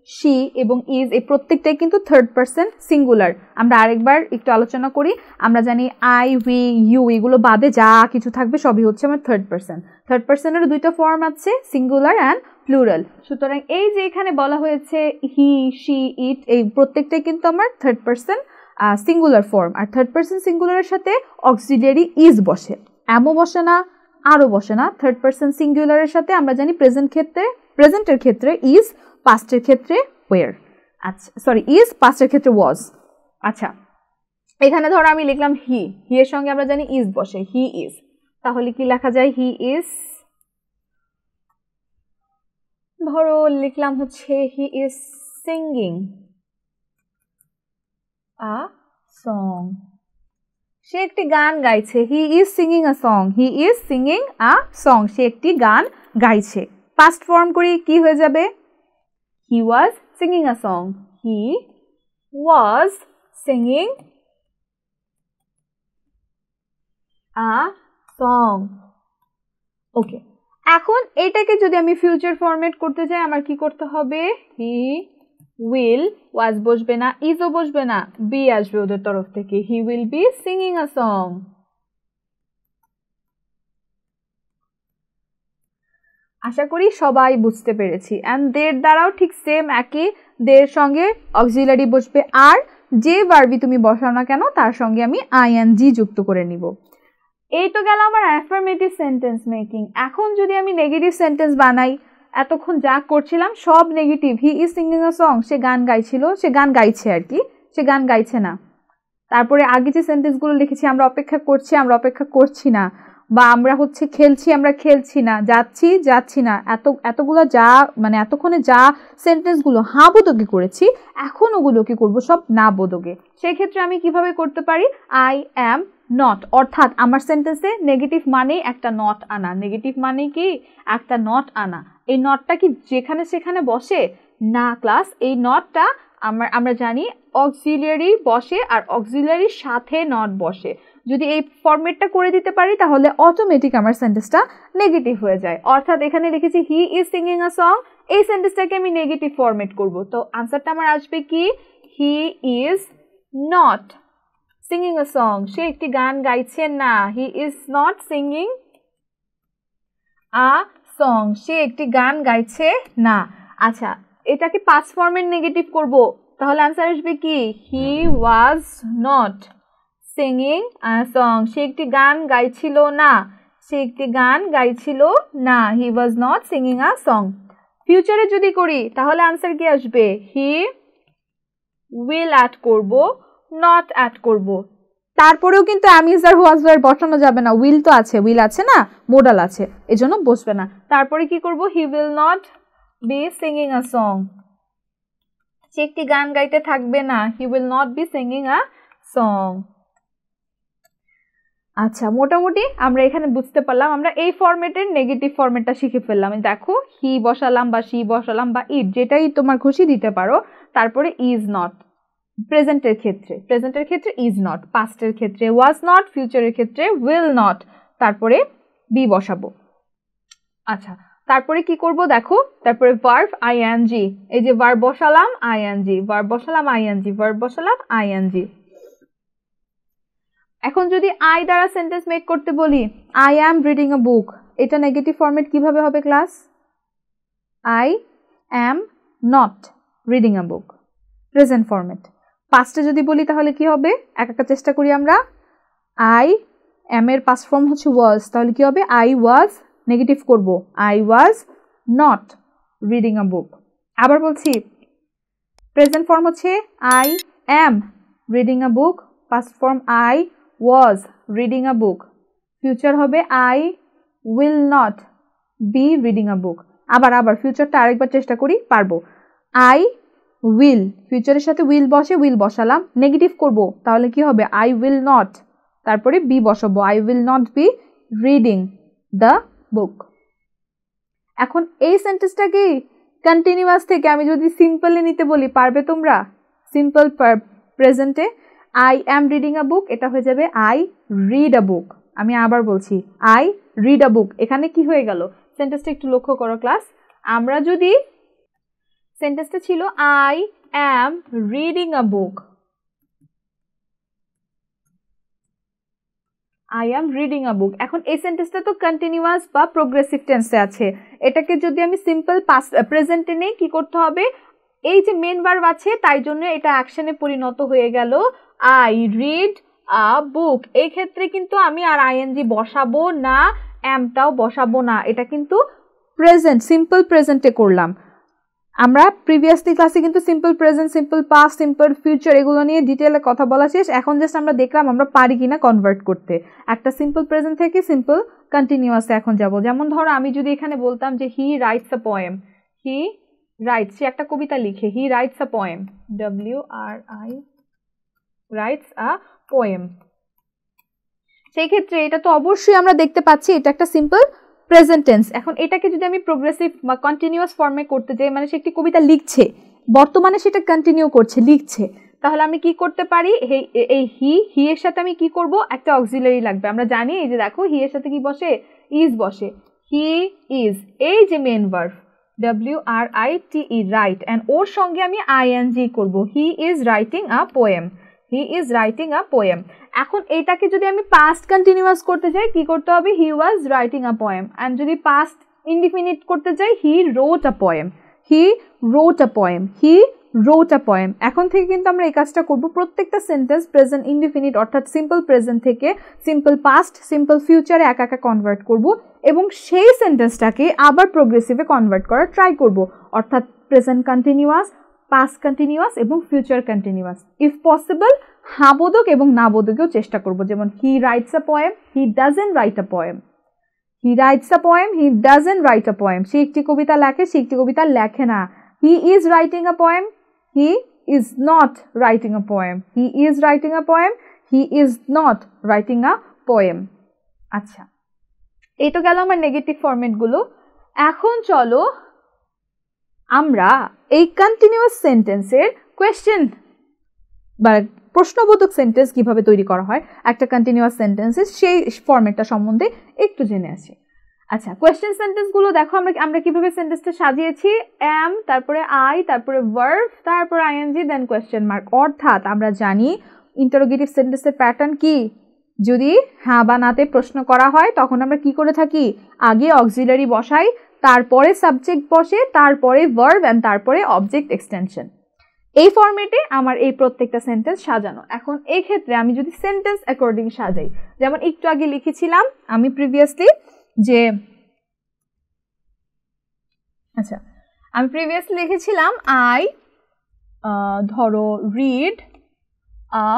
শি এবং ইজ, এই প্রত্যেকটাই কিন্তু থার্ড পারসন সিঙ্গুলার। আমরা আরেকবার একটু আলোচনা করি। আমরা জানি আই, উই, ইউ, এগুলো বাদে যা কিছু থাকবে সবই হচ্ছে আমার থার্ড পারসন। থার্ড পারসনের দুইটা ফর্ম আছে, সিঙ্গুলার অ্যান্ড প্লুরাল। সুতরাং এই যে এখানে বলা হয়েছে হি, শি, ইট, এই প্রত্যেকটাই কিন্তু আমার থার্ড পারসন সিঙ্গুলার ফর্ম। আর থার্ড পারসন সিঙ্গুলারের সাথে অক্সিলিয়ারি ইজ বসে, এমও বসে না, আরও বসে না। থার্ড পারসন সিঙ্গুলারের সাথে আমরা জানি প্রেজেন্টের ক্ষেত্রে ইজ, পাস্টের ক্ষেত্রে ওয়ার। আচ্ছা সরি, ইজ, পাস্টের ক্ষেত্রে ওয়াজ। আচ্ছা, এখানে ধরো আমি লিখলাম হি, হি এর সঙ্গে আমরা জানি ইজ বসে, হি ইজ, তাহলে কি লেখা যায়? হি ইজ, ধরো লিখলাম হচ্ছে he is singing a song, সে একটি গান গাইছে। He is singing a song, he is singing a song, সে একটি গান গাইছে। পাস্ট ফর্ম করি কি হয়ে যাবে? He was singing a song, he was singing a song. Okay, এখন এটাকে যদি আমি ফিউচার ফরম্যাট করতে চাই, আমার কি করতে হবে? হি উইল, ওয়াজ বসবে না, ইজও বসবে না, বি আসবে ওদের তরফ থেকে। He will be singing a song. আশা করি সবাই বুঝতে পেরেছি। অ্যান্ড দের দ্বারাও ঠিক সেম একই, দের সঙ্গে অক্সিলারি বসবে, আর যে ভার্বই তুমি বসাও না কেন তার সঙ্গে আমি আইএনজি যুক্ত করে নিব। এই তো গেল আমার অ্যাফার্মেটিভ সেন্টেন্স মেকিং। এখন যদি আমি নেগেটিভ সেন্টেন্স বানাই, এতক্ষণ যা করছিলাম সব negative. He is singing a song, সে গান গাইছিল, সে গান গাইছে আর কি, সে গান গাইছে না। তারপরে আগে যে সেন্টেন্সগুলো লিখেছি, আমরা অপেক্ষা করছি, আমরা অপেক্ষা করছি না, বা আমরা হচ্ছে খেলছি, আমরা খেলছি না, যাচ্ছি, যাচ্ছি না, এতগুলো যা মানে এতক্ষণে যা সেন্টেন্সগুলো হ্যাঁ বোধকে করেছি, এখন ওগুলো কি করবো? সব না বোধকে। সেই ক্ষেত্রে আমি কিভাবে করতে পারি? আই অ্যাম নট, অর্থাৎ আমার সেন্টেন্সে নেগেটিভ মানেই একটা নট আনা। নেগেটিভ মানে কি? একটা নট আনা। এই নটটা কি যেখানে সেখানে বসে না ক্লাস, এই নটটা আমরা জানি অক্সিলিয়ারি বসে, আর অক্সিলিয়ারির সাথে নট বসে। যদি এই ফরম্যাটটা করে দিতে পারি তাহলে অটোমেটিক আমার সেন্টেন্সটা নেগেটিভ হয়ে যায়। অর্থাৎ এখানে লিখেছি হি ইজ সিঙ্গিং আ সং, এই সেন্টেন্সটাকে আমি নেগেটিভ ফরম্যাট করব, তো আনসারটা আমার আসবে কি? He is not singing a song, সে একটি গান গাইছে না। He is not singing a song, সে একটি গান গাইছে না। আচ্ছা, এটাকে পাস্ট ফর্মের নেগেটিভ করব, তাহলে আনসার আসবে কি? He was not singing a song, সে একটি গান গাইছিল না, সে একটি গান গাইছিল না। He was not singing a song. ফিউচারে যদি করি তাহলে আনসার কি আসবে? হি উইল অ্যাড করব, নট অ্যাড করব। তারপরেও কিন্তু অ্যামিজ আর ওয়াজ ওয়ার বসানো যাবে না, উইল তো আছে, উইল আছে না, মোডাল আছে, এজন্য বসবে না। তারপরে কি করব? He will not be singing a song, সে একটি গান গাইতে থাকবে না। He will not be singing a song. আচ্ছা, মোটামুটি আমরা এখানে বুঝতে পারলাম, আমরা এই ফরম্যাটের নেগেটিভ ফরম্যাটটা শিখে ফেললাম। দেখো, হি বসালাম বা শি বসালাম বা ইট, যেটাই তোমার খুশি দিতে পারো। তারপরে ইজ নট প্রেজেন্টের ক্ষেত্রে ইজ নট, পাস্টের ক্ষেত্রে ওয়াজ নট, ফিউচারের ক্ষেত্রে উইল নট, তারপরে বি বসাবো। আচ্ছা, তারপরে কি করব দেখো, তারপরে ভার্ব আইএনজি, এই যে ভার্ব বসালাম আইএনজি, ভার্ব বসালাম আইএনজি, ভার্ব বসালাম আইএনজি। এখন যদি আই দ্বারা সেন্টেন্স মেক করতে বলি, I am reading a book, এটা নেগেটিভ ফরম্যাট কিভাবে হবে class? I am not reading a book, present format. পাস্টে যদি বলি তাহলে কি হবে? একা চেষ্টা করি আমরা। আই অ্যাম এর পাস্ট ফর্ম হচ্ছে ওয়াজ, তাহলে কি হবে? আই ওয়াজ, নেগেটিভ করব, I was not reading a book. আবার বলছি, প্রেজেন্ট ফর্ম হচ্ছে I am reading a book, past form I was reading a book, future হবে I will not be reading a book। আবার ফিউচারটা আরেকবার চেষ্টা করি, পারবো। I will, ফিউচারের সাথে will বসে, will বসালাম, নেগেটিভ করব, তাহলে কি হবে? I will not, তারপরে be বসাবো, I will not be reading the book। এখন এই সেন্টেন্সটা কি কন্টিনিউয়াস থেকে আমি যদি সিম্পলি নিতে বলি, পারবে তোমরা? সিম্পল প্রেজেন্টে I am reading a book, এটা হয়ে যাবে I read a book। আমি আবার বলছি, I read a book। এখানে কি হয়ে গেল? সেন্টেন্সটা একটু লক্ষ্য করো ক্লাস। আমরা যদি সেন্টেন্সটা ছিল I am reading a book, I am reading a book, এখন এই সেন্টেন্সটা তো কন্টিনিউয়াস বা প্রোগ্রেসিভ টেন্সে আছে। এটাকে যদি আমি সিম্পল পাস্ট প্রেজেন্টে নেই, কি করতে হবে? এই যে মেন ভার্ব আছে, তাই জন্য এটা অ্যাকশনে পরিণত হয়ে গেল I read a book। এই ক্ষেত্রে কিন্তু আমি আর আইএনজি বসাবো না, অ্যামটাও বসাবো না, এটা কিন্তু প্রেজেন্ট, সিম্পল প্রেজেন্টে করলাম। আমরা প্রিভিয়াসলি ক্লাসে কিন্তু simple present, simple past, simple future এগুলো নিয়ে ডিটেইলে কথা বলা শেষ। এখন জাস্ট আমরা দেখলাম আমরা পারি কিনা কনভার্ট করতে। একটা সিম্পল প্রেজেন্ট থেকে সিম্পল কন্টিনিউয়াসে এখন যাব। যেমন ধরো আমি যদি এখানে বলতাম যে he writes a poem, he writes, সে একটা কবিতা লিখে, he writes a poem, WRI writes a poem. সেই ক্ষেত্রে এটা তো অবশ্যই আমরা দেখতে পাচ্ছি এটা একটা সিম্পল প্রেজেন্ট টেন্স। এখন এটাকে যদি আমি প্রোগ্রেসিভ বা কন্টিনিউয়াস ফর্মে করতে যাই, মানে সে একটি কবিতা লিখছে, বর্তমানে সেটা কন্টিনিউ করছে, লিখছে, তাহলে আমি কি করতে পারি? এই হি এর সাথে আমি কি করব? একটা অক্সিলারি লাগবে। আমরা জানি, এই যে দেখো, হি এর সাথে কি বসে? ইজ বসে। হি ইজ, এই যে main verb WRITE, write, and ওর সঙ্গে আমি আইএনজি করব, he is writing a poem, he is writing a poem. এখন এটাকে যদি আমি পাস্ট কন্টিনিউয়াস করতে চাই, কি করতে হবে? He was writing a poem. And যদি পাস্ট ইনডিফিনিট করতে চাই, he wrote a poem, he wrote a poem, he wrote a poem. এখন থেকে কিন্তু আমরা এই কাজটা করব, প্রত্যেকটা সেন্টেন্স প্রেজেন্ট ইনডিফিনিট অর্থাৎ সিম্পল প্রেজেন্ট থেকে সিম্পল পাস্ট, সিম্পল ফিউচারে একা একা কনভার্ট করব এবং সেই সেন্টেন্সটাকে আবার প্রোগ্রেসিভে কনভার্ট করার ট্রাই করব, অর্থাৎ প্রেজেন্ট কন্টিনিউয়াস, পাস্ট কন্টিনিউয়াস এবং ফিউচার কন্টিনিউয়াস। ইফ পসিবল হ্যাঁ বোধক এবং না বোধকেও চেষ্টা করব। যেমন he writes a poem, he doesn't write a poem, he writes a poem, he doesn't write a poem. সে একটি কবিতা লেখে, সে একটি কবিতা লেখে না। He is writing a poem, he is not writing a poem, he is writing a poem, he is not writing a poem. আচ্ছা, এই তো গেল আমার নেগেটিভ ফরম্যাটগুলো। এখন চলো আমরা এই কন্টিনিউয়াস সেন্টেন্সের কোয়েশ্চেন বা প্রশ্নবোধক সেন্টেন্স কিভাবে তৈরি করা হয় একটা কন্টিনিউয়াস সেন্টেন্সের, সেই ফরম্যাটটা সম্বন্ধে একটু জেনে আসি। আচ্ছা, কোয়েশ্চেন সেন্টেন্সগুলো দেখো আমরা কিভাবে সেন্টেন্সটা সাজিয়েছি। অ্যাম, তারপরে আই, তারপরে ভার্ব, তারপরে আইএনজি, দেন কোয়েশ্চেন মার্ক। অর্থাৎ আমরা জানি ইন্টারোগেটিভ সেন্টেন্সের প্যাটার্ন কি, যদি হ্যাঁ বা নাতে প্রশ্ন করা হয় তখন আমরা কি করে থাকি? আগে অক্সিলারি বসাই, তারপরে সাবজেক্ট বসে, তারপরে ভার্ব এন্ড তারপরে অবজেক্ট এক্সটেনশন। এই ফরম্যাটে আমার এই প্রত্যেকটা সেন্টেন্স সাজানো। এখন এই ক্ষেত্রে আমি যদি সেন্টেন্স অ্যাকর্ডিং সাজাই, যেমন একটু আগে লিখেছিলাম আমি প্রিভিয়াসলি যে, আচ্ছা আমি প্রিভিয়াসলি লিখেছিলাম আই ধরো রিড আ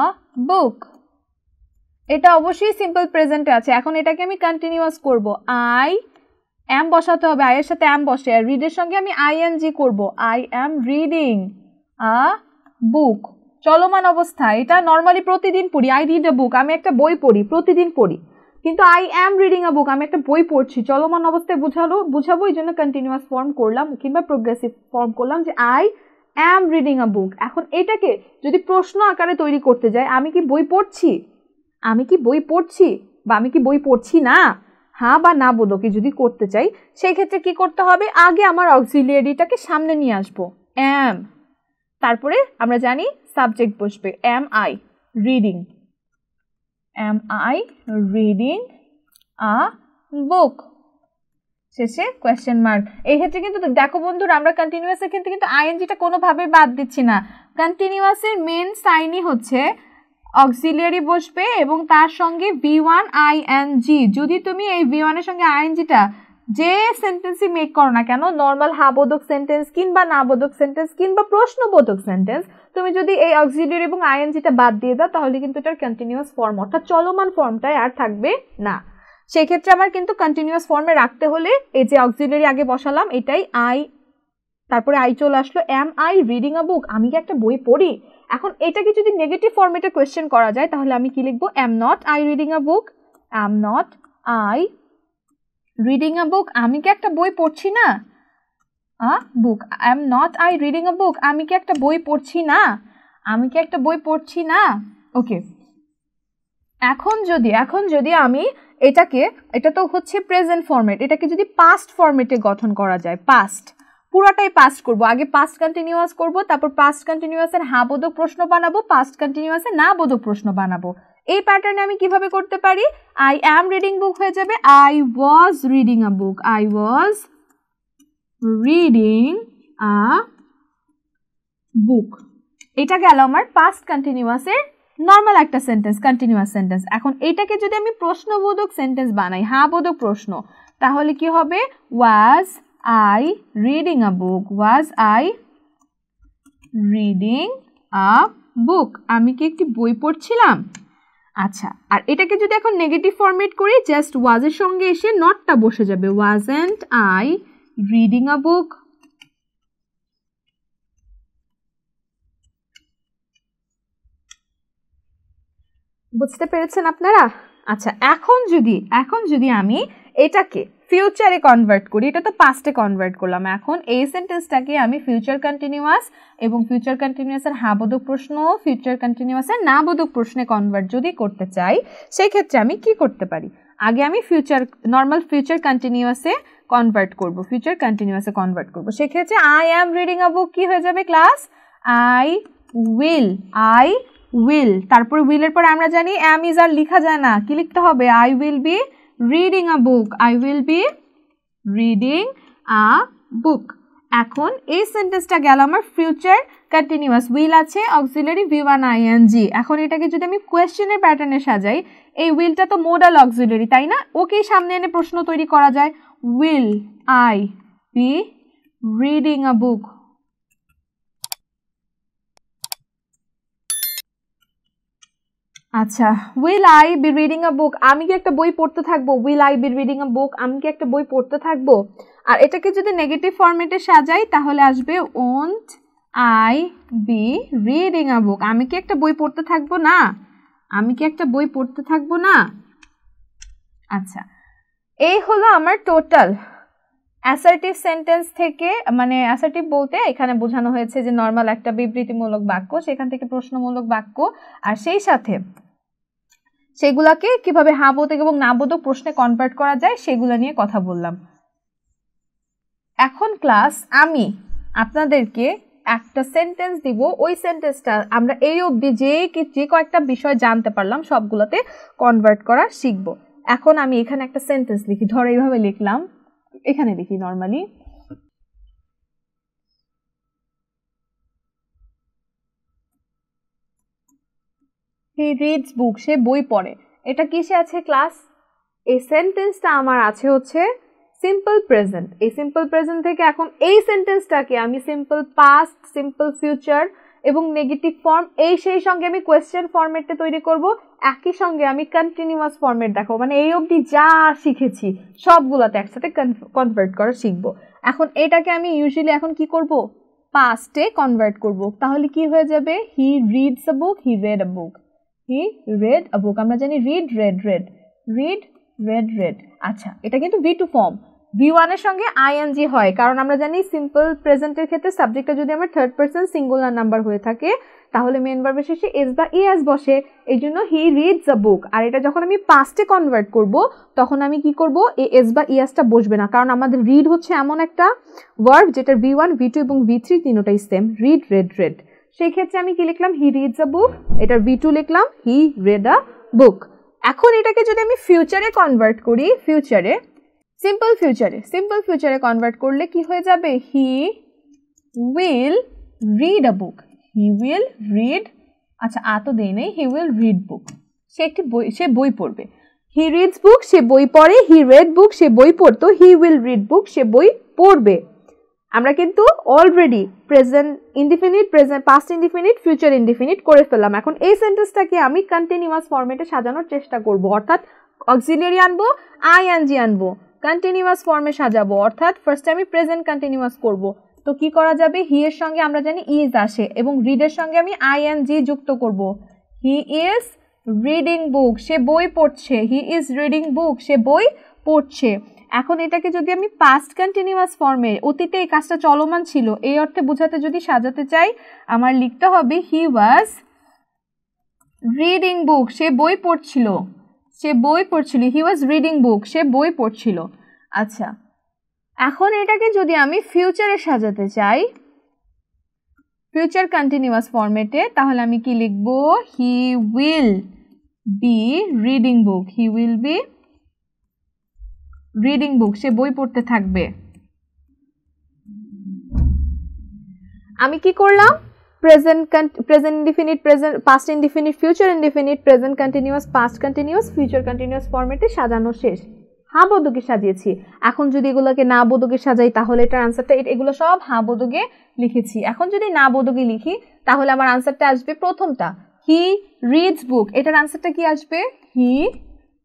বুক, এটা অবশ্যই সিম্পল প্রেজেন্টে আছে। এখন এটাকে আমি কন্টিনিউয়াস করব, আই এম বসাতে হবে, আই এর সাথে এম বসে, আর রিডের সঙ্গে আমি আইএনজি করব, আই এম রিডিং আ বুক, চলমান অবস্থা। এটা নর্মালি প্রতিদিন পড়ি, আই রিড আ বুক, আমি একটা বই পড়ি, প্রতিদিন পড়ি। কিন্তু I am reading a book, আমি একটা বই পড়ছি, চলমান অবস্থায় বুঝাবো, এই জন্য কন্টিনিউয়াস ফর্ম করলাম কিংবা প্রোগ্রেসিভ ফর্ম করলাম যে I am reading a book. এখন এটাকে যদি প্রশ্ন আকারে তৈরি করতে যাই, আমি কি বই পড়ছি, আমি কি বই পড়ছি বা আমি কি বই পড়ছি না, হ্যাঁ বা না বোধকে যদি করতে চাই, সেই ক্ষেত্রে কি করতে হবে, আগে আমার অক্সিলিয়ারিটাকে সামনে নিয়ে আসবো, এম, তারপরে আমরা জানি সাবজেক্ট বসবে, am I reading, am I reading a book, শেষে কোয়েশ্চেন মার্ক। এই ক্ষেত্রে কিন্তু দেখো বন্ধুরা, আমরা কন্টিনিউয়াসের ক্ষেত্রে কিন্তু আইএনজিটা কোনোভাবে বাদ দিচ্ছি না। কন্টিনিউয়াসের মেন সাইনই হচ্ছে অক্সিলিয়ারি বসবে এবং তার সঙ্গে V1 ING। যদি তুমি এই V1 এর সঙ্গে আইএনজিটা যে সেন্টেন্সই মেক করো না কেন, নর্মাল হা বোধক সেন্টেন্স কিংবা না বোধক সেন্টেন্স কিংবা প্রশ্নবোধক সেন্টেন্স, তুমি যদি এই অক্সিলিয়ারি এবং আইএনজিটা বাদ দিয়ে দাও, তাহলে কিন্তু এটার কন্টিনিউয়াস ফর্ম অর্থাৎ চলমান ফর্মটাই আর থাকবে না। সেই ক্ষেত্রে আমার কিন্তু কন্টিনিউয়াস ফর্মে রাখতে হলে এই যে অক্সিলিয়ারি আগে বসালাম, এটাই আই, তারপরে আই চলে আসলো, M I reading a book, আমি কি একটা বই পড়ি। এখন এটাকে যদি নেগেটিভ ফর্মেটে কোয়েশ্চেন করা যায়, তাহলে আমি কি লিখবো, am not I reading a book, am not I reading a book, আমি কি একটা বই পড়ছি না, book, am not I reading a book, আমি কি একটা বই পড়ছি না, আমি কি একটা বই পড়ছি না। ওকে, এখন যদি আমি এটাকে, এটা তো হচ্ছে প্রেজেন্ট ফরম্যাট, এটাকে যদি পাস্ট ফরম্যাটে গঠন করা যায়, পাস্ট, পুরাটাই পাস্ট করব, আগে পাস্ট কন্টিনিউয়াস করব, তারপর পাস্ট কন্টিনিউয়াসের হ্যাঁ বোধক প্রশ্ন বানাবো, পাস্ট কন্টিনিউয়াসের না বোধক প্রশ্ন বানাবো। এই প্যাটার্নে আমি কিভাবে করতে পারি, আই অ্যাম রিডিং বুক হয়ে যাবে I was reading a book, I was reading a book. এটা গেল আমার পাস্ট কন্টিনিউয়াসের নর্মাল একটা সেন্টেন্স, কন্টিনিউয়াস সেন্টেন্স। এখন এটাকে যদি আমি প্রশ্নবোধক সেন্টেন্স বানাই, হ্যাঁ বোধক প্রশ্ন, তাহলে কি হবে, was I reading a book, was I reading a book, আমি কি একটি বই পড়ছিলাম। আচ্ছা, আর এটাকে যদি এখন নেগেটিভ ফরম্যাট করি, জাস্ট ওয়াজের সঙ্গে এসে নটটা বসে যাবে, ওয়াজন্ট আই রিডিং আ বুক। বুঝতে পেরেছেন আপনারা। আচ্ছা, এখন যদি আমি এটাকে ফিউচারে কনভার্ট করি, এটা তো পাস্টে কনভার্ট করলাম, এখন এই সেন্টেন্সটাকে আমি ফিউচার কন্টিনিউয়াস এবং ফিউচার কন্টিনিউয়াসের হ্যাঁ বোধক প্রশ্ন, ফিউচার কন্টিনিউয়াসের না বোধক প্রশ্নে কনভার্ট যদি করতে চাই, সেই ক্ষেত্রে আমি কি করতে পারি, আগে আমি নর্মাল ফিউচার কন্টিনিউয়াসে কনভার্ট করব, সেক্ষেত্রে আই অ্যাম রিডিং আ বুক কি হয়ে যাবে ক্লাস, আই উইল, তারপর উইলের পর আমরা জানি অ্যাম ইজ আর লেখা যায় না, কি লিখতে হবে, I will be reading a book, I will be reading a book. এখন এই সেন্টেন্সটা গেল আমার ফিউচার কন্টিনিউয়াস, উইল আছে অক্সিলারি V1 ING। এখন এটাকে যদি আমি কোয়েশ্চেনের প্যাটার্নে সাজাই, এই উইলটা তো মোডাল অক্সিলারি, তাই না, ওকেই সামনে এনে প্রশ্ন তৈরি করা যায়, will I be reading a book. আচ্ছা, will I be reading a book, আমি কি একটা বই পড়তে থাকবো, will I be reading a book, আমি কি একটা বই পড়তে থাকবো। আর এটাকে যদি নেগেটিভ ফরম্যাটে সাজাই, তাহলে আসবে won't I be reading a book, আমি কি একটা বই পড়তে থাকবো না, আমি কি একটা বই পড়তে থাকবো না। আচ্ছা, এই হলো আমার টোটাল অ্যাসার্টিভ সেন্টেন্স থেকে, মানে অ্যাসার্টিভ বলতে এখানে বোঝানো হয়েছে যে নর্মাল একটা বিবৃতিমূলক বাক্য, সেখান থেকে প্রশ্নমূলক বাক্য, আর সেই সাথে সেগুলাকে কিভাবে হ্যাঁ বোধক এবং না বোধক প্রশ্নে কনভার্ট করা যায় সেগুলো নিয়ে কথা বললাম। এখন ক্লাস আমি আপনাদেরকে একটা সেন্টেন্স দিব, ওই সেন্টেন্সটা আমরা এই অবধি যে কয়েকটা বিষয় জানতে পারলাম সবগুলোতে কনভার্ট করা শিখব। এখন আমি এখানে একটা সেন্টেন্স লিখি, ধরো এইভাবে লিখলাম, এখানে লিখি নর্মালি, হি রিডস বুক, সে বই পড়ে। এটা কিসে আছে ক্লাস, এই সেন্টেন্সটা আমার আছে হচ্ছে সিম্পল প্রেজেন্ট, এই সিম্পল প্রেজেন্ট থেকে এখন এই সেন্টেন্সটাকে আমি সিম্পল পাস্ট, সিম্পল ফিউচার এবং নেগেটিভ ফর্ম সেই সঙ্গে আমি কোয়েশ্চেন ফরম্যাটে তৈরি করব, একই সঙ্গে আমি কন্টিনিউয়াস ফরম্যাট দেখাবো, মানে এই অবধি যা শিখেছি সবগুলোতে একসাথে কনভার্ট করা শিখবো। এখন এটাকে আমি ইউজুয়ালি এখন কি করব, পাস্টে কনভার্ট করব, তাহলে কি হয়ে যাবে, he reads a book, he read a book, he read a book. আমরা জানি read read read, read read read. আচ্ছা, এটা কিন্তু V2 ফর্ম, V1 এর সঙ্গে আইএনজি হয়, কারণ আমরা জানি সিম্পল প্রেজেন্টের ক্ষেত্রে সাবজেক্টটা যদি আমার থার্ড পারসন সিঙ্গুলার নাম্বার হয়ে থাকে তাহলে মেন ভার্বের শেষে এস বা ইএস বসে, এই জন্য হি রিডস আ বুক। আর এটা যখন আমি পাস্টে কনভার্ট করব তখন আমি কি করব, এস বা ইএসটা বসবে না, কারণ আমাদের রিড হচ্ছে এমন একটা ভার্ব যেটার V1, V2 এবং V3 তিনটাই সেম, রিড রেড রেড। সেই ক্ষেত্রে আমি কি লিখলাম, হি রিডস আ বুক, এটার V2 লিখলাম হি রেড আ বুক। এখন এটাকে যদি আমি ফিউচারে কনভার্ট করি, ফিউচারে সিম্পল ফিউচারে কনভার্ট করলে কি হয়ে যাবে, he will read a book, he will read, আচ্ছা তো দেই নেই, হি উইল রিড বুক, সে বই পড়বে। হি রিডস বুক, সে বই পড়ে, হি রেড বুক, সে বই পড়তো, হি উইল রিড বুক, সে বই পড়বে। আমরা কিন্তু already present indefinite, present past indefinite, future indefinite করে ফেললাম। এখন এই সেন্টেন্সটাকে আমি কন্টিনিউয়াস ফরম্যাটে সাজানোর চেষ্টা করব, অর্থাৎ অক্সিলিয়ারি আনবো, আইএনজি আনবো, কন্টিনিউয়াস ফর্মে সাজাবো, অর্থাৎ ফার্স্টে আমি প্রেজেন্ট কন্টিনিউয়াস করব। তো কি করা যাবে, হি এর সঙ্গে আমরা জানি ইজ আসে এবং রিডের সঙ্গে আমি আইএনজি যুক্ত করব। হি ইজ রিডিং বুক, সে বই পড়ছে, হি ইজ রিডিং বুক, সে বই পড়ছে। এখন এটাকে যদি আমি পাস্ট কন্টিনিউয়াস ফর্মে, অতীতে এই কাজটা চলমান ছিল এই অর্থে বোঝাতে যদি সাজাতে চাই, আমার লিখতে হবে হি ওয়াজ রিডিং বুক, সে বই পড়ছিল, হি ওয়াজ রিডিং বুক, সে বই পড়ছিল। আচ্ছা, এখন এটাকে যদি আমি ফিউচারে সাজাতে চাই, ফিউচার কন্টিনিউয়াস ফরম্যাটে, তাহলে আমি কি লিখব, he will be reading book, he will be reading book, সে বই পড়তে থাকবে। আমি কি করলাম, present indefinite, present past indefinite, future indefinite, present continuous, past continuous, future continuous ফরম্যাটে সাজানো শেষ। হ্যাঁ বোধকে সাজিয়েছি। এখন যদি এগুলোকে না বোধকে সাজাই তাহলে এটার আনসারটা, এগুলো সব হ্যাঁ বোধকে লিখেছি। এখন যদি না বোধকে লিখি তাহলে আমার আনসারটা আসবে প্রথমটা, হি রিডস বুক, এটার আনসারটা কি আসবে, হি,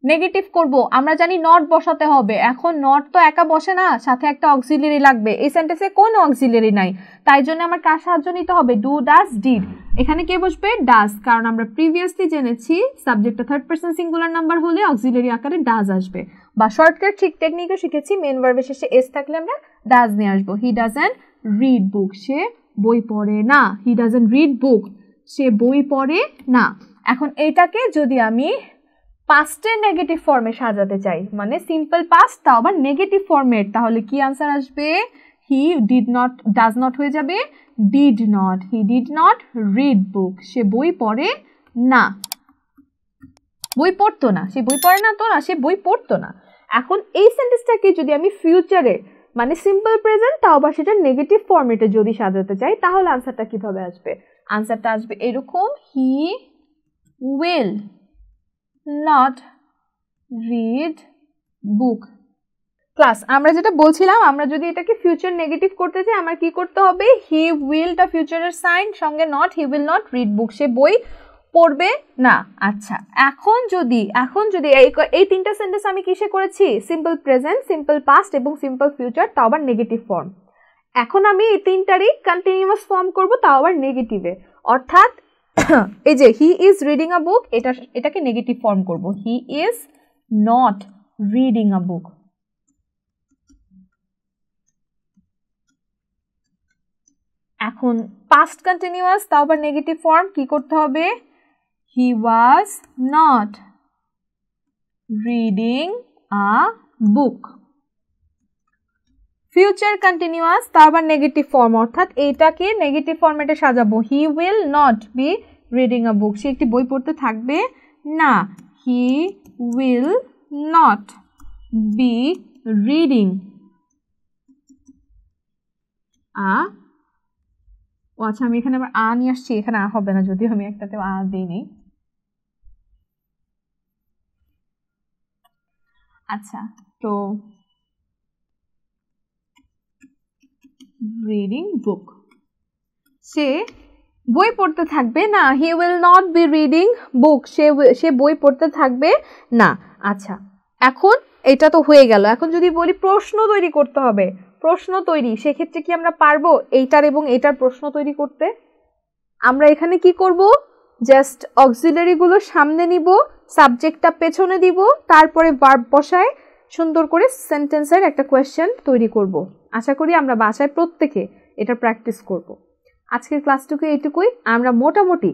নেগেটিভ করব, আমরা জানি নট বসাতে হবে। এখন নট তো একা বসে না, সাথে একটা অক্সিলিয়ারি লাগবে, এই সেন্টেন্সে কোনো অক্সিলিয়ারি নাই, তাই জন্য আমার কার সাহায্য নিতে হবে, ডু, ডাজ, ডিড। এখানে কে বসবে, ডাজ, কারণ আমরা প্রিভিয়াসলি জেনেছি সাবজেক্টটা থার্ড পারসন সিঙ্গুলার নাম্বার হলে অক্সিলিয়ারি আকারে ডাজ আসবে, বা শর্টকাট ঠিক টেকনিকও শিখেছি, মেন ভার্বের শেষে এস থাকলে আমরা ডাজ নিয়ে আসবো। হি ডাজন্ট রিড বুক, সে বই পড়ে না, হি ডাজন্ট রিড বুক, সে বই পড়ে না। এখন এইটাকে যদি আমি পাস্টের নেগেটিভ ফর্মে সাজাতে চাই, মানে সিম্পল পাস্ট তাও আবার নেগেটিভ ফর্মেট, তাহলে কি আনসার আসবে, he did not, does not হয়ে যাবে did not, he did not read book, সে বই পড়ে না, বই পড়তো না, সে বই পড়ে না তো না, সে বই পড়তো না। এখন এই সেন্টেন্সটাকে যদি আমি ফিউচারে, মানে সিম্পল প্রেজেন্ট তাও আবার সেটা নেগেটিভ ফর্মেটে যদি সাজাতে চাই তাহলে আনসারটা কিভাবে আসবে, আনসারটা আসবে এরকম, he will not read book। Class, আমরা যেটা বলছিলাম, আমরা যদি এটাকে ফিউচার নেগেটিভ করতে চাই আমার কি করতে হবে, হি উইলটা ফিউচারের সাইন, সঙ্গে not, he will not read book, সে বই পড়বে না। আচ্ছা, এখন যদি এই তিনটা সেন্টেন্স আমি কিসে করেছি, সিম্পল প্রেজেন্ট, সিম্পল পাস্ট এবং সিম্পল ফিউচার, তাও আবার নেগেটিভ ফর্ম। এখন আমি এই তিনটারই কন্টিনিউয়াস ফর্ম করব, তাও আবার নেগেটিভে, অর্থাৎ এই যে হি ইজ রিডিং আ বুক, এটাকে নেগেটিভ ফর্ম করব, he is not reading a book. এখন পাস্ট কন্টিনিউয়াস তাও আবার নেগেটিভ ফর্ম, কি করতে হবে, he was not reading a book. Future continuous তাও আবার নেগেটিভ ফর্ম, অর্থাৎ এইটাকে নেগেটিভ ফর্মেটে সাজাবো, he will not be reading a book, সে একটি বই পড়তে থাকবে না, he will not be reading a, ও আচ্ছা আমি এখানে আবার আ নিয়ে আসছি, এখানে আ হবে না, যদিও আমি একটাতে আ দিইনি। আচ্ছা, তো রিডিং বুক, সে বই পড়তে থাকবে না। He will not be reading book, সে বই পড়তে থাকবে না। আচ্ছা, এখন এটা তো হয়ে গেল। এখন যদি বলি প্রশ্ন তৈরি করতে হবে, প্রশ্ন তৈরি, সেক্ষেত্রে কি আমরা পারবো এইটার এবং এইটার প্রশ্ন তৈরি করতে? আমরা এখানে কি করব, জাস্ট অক্সিলারি গুলো সামনে নিব, সাবজেক্টটা পেছনে দিব, তারপরে ভার্ব বসায় সুন্দর করে সেন্টেন্সের একটা কোয়েশ্চেন তৈরি করব। আশা করি আমরা বাসায় প্রত্যেকে এটা প্র্যাকটিস করব। আজকের ক্লাসটুকু এইটুকুই। আমরা মোটামুটি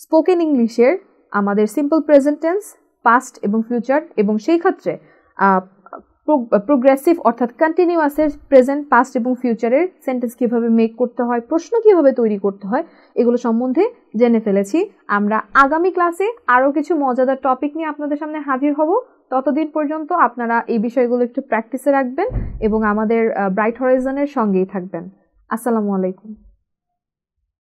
স্পোকেন ইংলিশের আমাদের সিম্পল প্রেজেন্ট টেন্স, পাস্ট এবং ফিউচার, এবং সেই ক্ষেত্রে প্রোগ্রেসিভ অর্থাৎ কন্টিনিউয়াসের প্রেজেন্ট, পাস্ট এবং ফিউচারের সেন্টেন্স কীভাবে মেক করতে হয়, প্রশ্ন কীভাবে তৈরি করতে হয়, এগুলো সম্বন্ধে জেনে ফেলেছি। আমরা আগামী ক্লাসে আরও কিছু মজাদার টপিক নিয়ে আপনাদের সামনে হাজির হব। ততদিন পর্যন্ত আপনারা এই বিষয়গুলো একটু প্র্যাকটিসে রাখবেন এবং আমাদের ব্রাইট হরাইজনের সঙ্গেই থাকবেন। আসসালামু আলাইকুম।